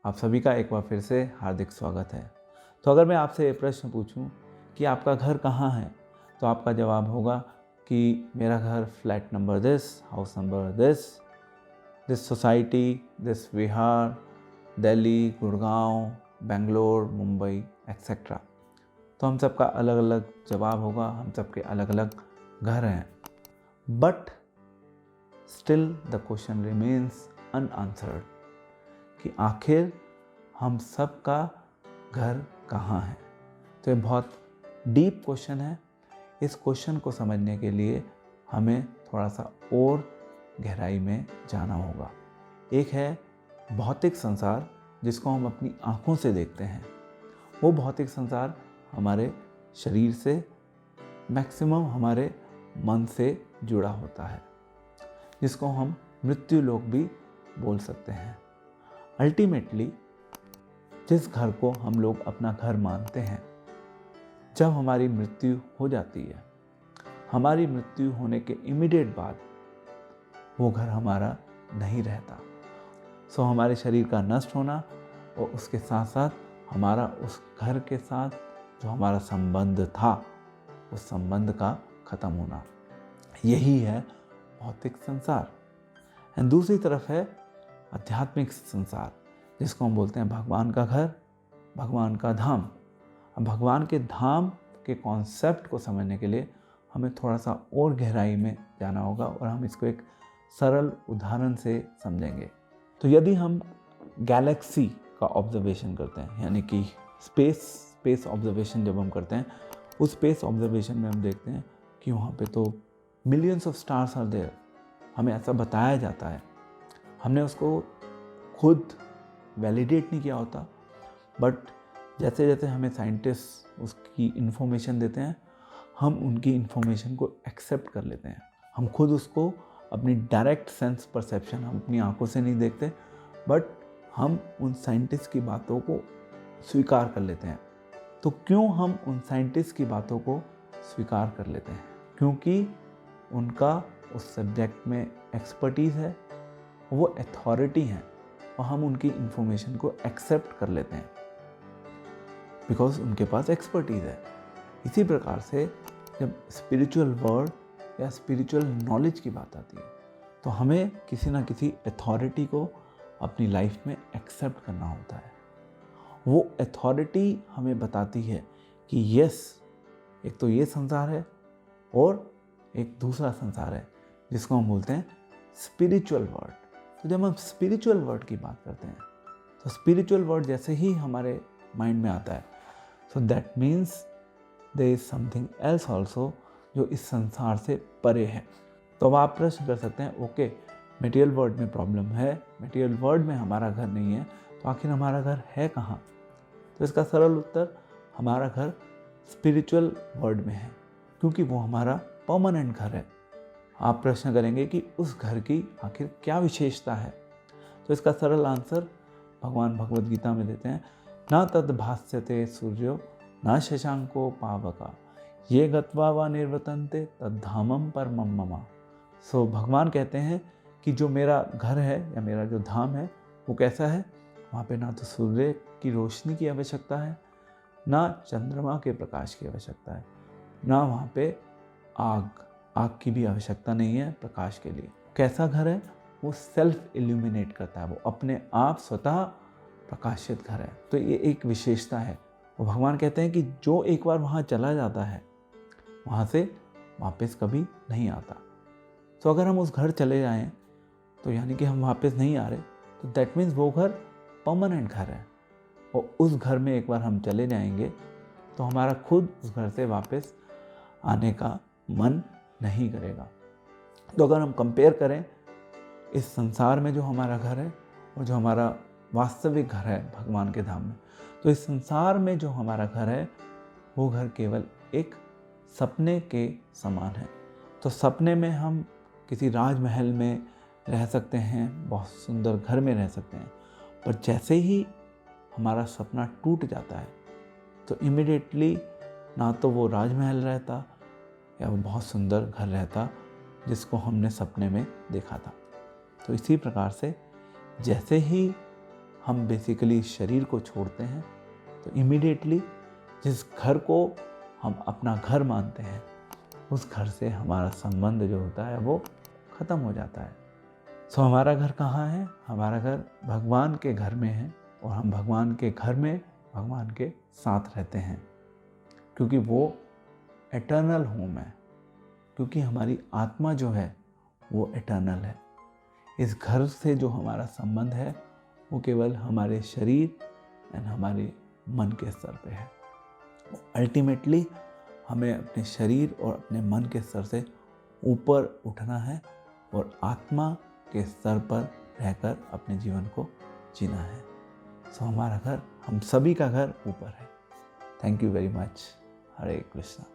आप सभी का एक बार फिर से हार्दिक स्वागत है। तो अगर मैं आपसे ये प्रश्न पूछूं कि आपका घर कहाँ है, तो आपका जवाब होगा कि मेरा घर flat number this, house number this society, this Vihar, Delhi, Gurgaon, Bangalore, Mumbai etcetera. तो हम सबका अलग अलग जवाब होगा, हम सबके अलग अलग घर हैं। But still the question remains unanswered कि आखिर हम सब का घर कहाँ है। तो ये बहुत डीप क्वेश्चन है। इस क्वेश्चन को समझने के लिए हमें थोड़ा सा और गहराई में जाना होगा। एक है भौतिक संसार, जिसको हम अपनी आँखों से देखते हैं। वो भौतिक संसार हमारे शरीर से, मैक्सिमम हमारे मन से जुड़ा होता है, जिसको हम मृत्यु लोक भी बोल सकते हैं। अल्टीमेटली जिस घर को हम लोग अपना घर मानते हैं, जब हमारी मृत्यु हो जाती है, हमारी मृत्यु होने के इमीडिएट बाद वो घर हमारा नहीं रहता। सो हमारे शरीर का नष्ट होना और उसके साथ साथ हमारा उस घर के साथ जो हमारा संबंध था, उस संबंध का खत्म होना, यही है भौतिक संसार। एंड दूसरी तरफ है आध्यात्मिक संसार, जिसको हम बोलते हैं भगवान का घर, भगवान का धाम। अब भगवान के धाम के कॉन्सेप्ट को समझने के लिए हमें थोड़ा सा और गहराई में जाना होगा और हम इसको एक सरल उदाहरण से समझेंगे। तो यदि हम गैलेक्सी का ऑब्जर्वेशन करते हैं, यानी कि स्पेस ऑब्जर्वेशन जब हम करते हैं, उस स्पेस ऑब्जर्वेशन में हम देखते हैं कि वहाँ पे तो millions of stars are there. हमें ऐसा बताया जाता है, हमने उसको खुद वैलिडेट नहीं किया होता, बट जैसे जैसे हमें साइंटिस्ट उसकी इन्फॉर्मेशन देते हैं, हम उनकी इन्फॉर्मेशन को एक्सेप्ट कर लेते हैं। हम खुद उसको अपनी डायरेक्ट सेंस परसेप्शन, हम अपनी आंखों से नहीं देखते, बट हम उन साइंटिस्ट की बातों को स्वीकार कर लेते हैं। तो क्यों हम उन साइंटिस्ट की बातों को स्वीकार कर लेते हैं? क्योंकि उनका उस सब्जेक्ट में एक्सपर्टीज़ है, वो अथॉरिटी हैं और हम उनकी इन्फॉर्मेशन को एक्सेप्ट कर लेते हैं बिकॉज उनके पास एक्सपर्टीज़ है। इसी प्रकार से जब स्पिरिचुअल वर्ड या स्पिरिचुअल नॉलेज की बात आती है, तो हमें किसी ना किसी अथॉरिटी को अपनी लाइफ में एक्सेप्ट करना होता है। वो अथॉरिटी हमें बताती है कि यस, एक तो ये संसार है और एक दूसरा संसार है, जिसको हम बोलते हैं स्पिरिचुअल वर्ड। तो जब हम स्पिरिचुअल वर्ड की बात करते हैं, तो स्पिरिचुअल वर्ड जैसे ही हमारे माइंड में आता है, so that means there is something else also जो इस संसार से परे है। तो अब आप प्रश्न कर सकते हैं, ओके, मटेरियल वर्ल्ड में प्रॉब्लम है, मटेरियल वर्ल्ड में हमारा घर नहीं है, तो आखिर हमारा घर है कहाँ? तो इसका सरल उत्तर, हमारा घर स्पिरिचुअल वर्ल्ड में है, क्योंकि वो हमारा परमानेंट घर है। आप प्रश्न करेंगे कि उस घर की आखिर क्या विशेषता है? तो इसका सरल आंसर भगवान भगवद गीता में देते हैं, न तद भास्यते सूर्यो न शशांको पावका ये गत्वा वा निर्वतन्ते तद धामम परमम मम। सो भगवान कहते हैं कि जो मेरा घर है या मेरा जो धाम है, वो कैसा है? वहाँ पे ना तो सूर्य की रोशनी की आवश्यकता है, ना चंद्रमा के प्रकाश की आवश्यकता है, ना वहाँ पे आग की भी आवश्यकता नहीं है प्रकाश के लिए। कैसा घर है? वो सेल्फ इल्यूमिनेट करता है, वो अपने आप स्वतः प्रकाशित घर है। तो ये एक विशेषता है। वो भगवान कहते हैं कि जो एक बार वहाँ चला जाता है, वहाँ से वापस कभी नहीं आता। तो अगर हम उस घर चले जाएं, तो यानी कि हम वापस नहीं आ रहे, तो दैट मीन्स वो घर परमानेंट घर है। और उस घर में एक बार हम चले जाएंगे, तो हमारा खुद उस घर से वापस आने का मन नहीं करेगा। तो अगर हम कंपेयर करें इस संसार में जो हमारा घर है और जो हमारा वास्तविक घर है भगवान के धाम में, तो इस संसार में जो हमारा घर है, वो घर केवल एक सपने के समान है। तो सपने में हम किसी राजमहल में रह सकते हैं, बहुत सुंदर घर में रह सकते हैं, पर जैसे ही हमारा सपना टूट जाता है, तो इमिडिएटली ना तो वो राजमहल रहता या वो बहुत सुंदर घर रहता जिसको हमने सपने में देखा था। तो इसी प्रकार से जैसे ही हम बेसिकली शरीर को छोड़ते हैं तो इमीडिएटली जिस घर को हम अपना घर मानते हैं उस घर से हमारा संबंध जो होता है वो ख़त्म हो जाता है। सो हमारा घर कहाँ है? हमारा घर भगवान के घर में है और हम भगवान के घर में भगवान के साथ रहते हैं, क्योंकि वो एटर्नल होम है, क्योंकि हमारी आत्मा जो है वो एटर्नल है। इस घर से जो हमारा संबंध है वो केवल हमारे शरीर एंड हमारे मन के स्तर पे है। अल्टीमेटली हमें अपने शरीर और अपने मन के स्तर से ऊपर उठना है और आत्मा के स्तर पर रहकर अपने जीवन को जीना है। सो हमारा घर, हम सभी का घर ऊपर है। Thank you very much. Hare Krishna.